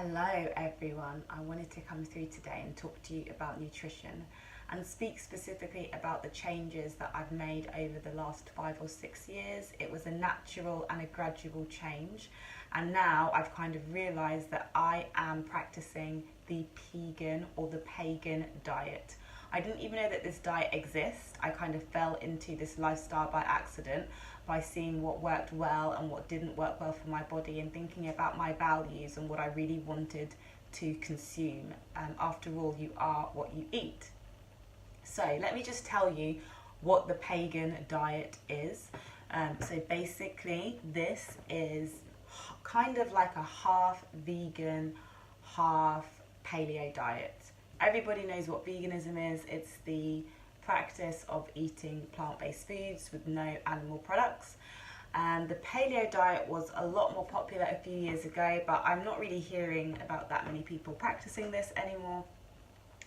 Hello everyone, I wanted to come through today and talk to you about nutrition and speak specifically about the changes that I've made over the last 5 or 6 years. It was a natural and a gradual change, and now I've kind of realised that I am practicing the Pegan or the Pegan diet. I didn't even know that this diet exists. I kind of fell into this lifestyle by accident, by seeing what worked well and what didn't work well for my body, and thinking about my values and what I really wanted to consume. After all, you are what you eat. So let me just tell you what the Pegan diet is. So basically this is kind of like a half vegan, half paleo diet. Everybody knows what veganism is. It's the practice of eating plant-based foods with no animal products. And the paleo diet was a lot more popular a few years ago, but I'm not really hearing about that many people practicing this anymore.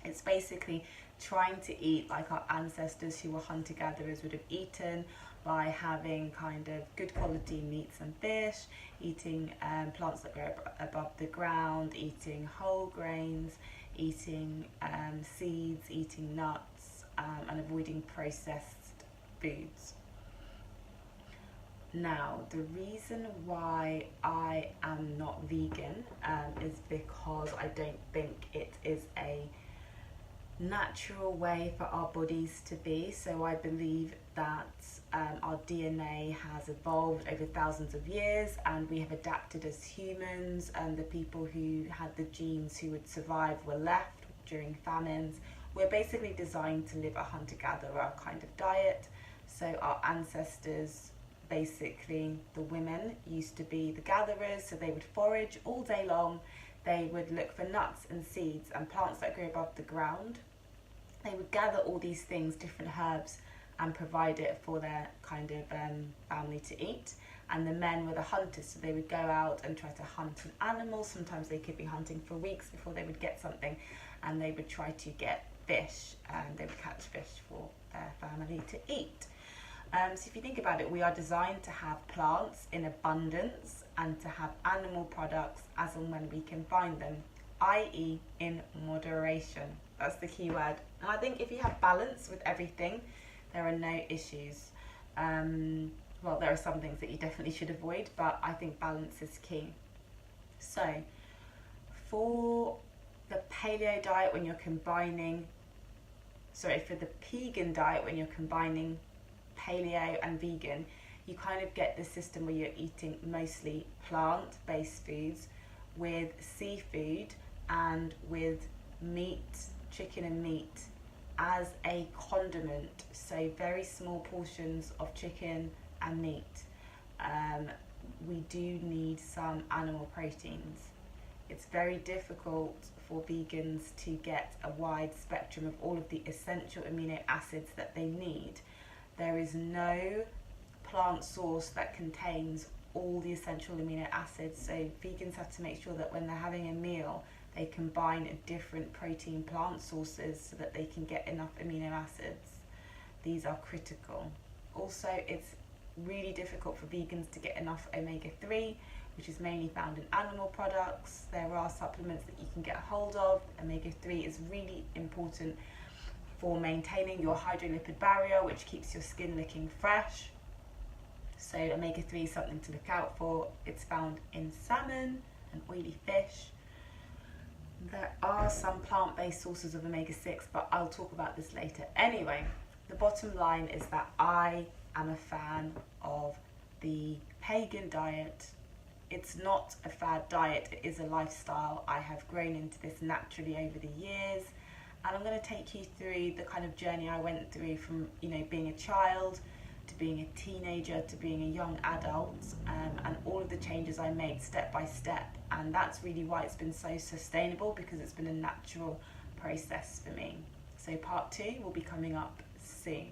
It's basically trying to eat like our ancestors who were hunter-gatherers would have eaten, by having kind of good quality meats and fish, eating plants that grow above the ground, eating whole grains, eating seeds, eating nuts, and avoiding processed foods. Now, the reason why I am not vegan is because I don't think it is a natural way for our bodies to be. So I believe that our DNA has evolved over thousands of years, and we have adapted as humans, and the people who had the genes who would survive were left during famines. We're basically designed to live a hunter-gatherer kind of diet. So our ancestors, basically the women, used to be the gatherers, so they would forage all day long. They would look for nuts and seeds and plants that grew above the ground. They would gather all these things, different herbs, and provide it for their kind of family to eat. And the men were the hunters, so they would go out and try to hunt an animal. Sometimes they could be hunting for weeks before they would get something, and they would try to get fish, and they would catch fish for their family to eat. So if you think about it, we are designed to have plants in abundance and to have animal products as and when we can find them, i.e. in moderation. That's the key word. And I think if you have balance with everything, there are no issues. Well, there are some things that you definitely should avoid, but I think balance is key. So for the paleo diet, when you're combining, for the Pegan diet, when you're combining paleo and vegan, you kind of get the system where you're eating mostly plant-based foods with seafood and with meat, chicken and meat as a condiment. So very small portions of chicken and meat. We do need some animal proteins. It's very difficult for vegans to get a wide spectrum of all of the essential amino acids that they need. There is no plant source that contains all the essential amino acids, so vegans have to make sure that when they're having a meal, they combine different protein plant sources so that they can get enough amino acids. These are critical. Also, it's really difficult for vegans to get enough omega-3, which is mainly found in animal products. There are supplements that you can get a hold of. Omega-3 is really important for maintaining your hydrolipid barrier, which keeps your skin looking fresh. So omega-3 is something to look out for. It's found in salmon and oily fish. There are some plant-based sources of omega-6, but I'll talk about this later. Anyway, the bottom line is that I am a fan of the Pegan diet. It's not a fad diet, it is a lifestyle. I have grown into this naturally over the years, and I'm going to take you through the kind of journey I went through from, being a child to being a teenager to being a young adult, and all of the changes I made step by step. And that's really why it's been so sustainable, because it's been a natural process for me. So part 2 will be coming up soon.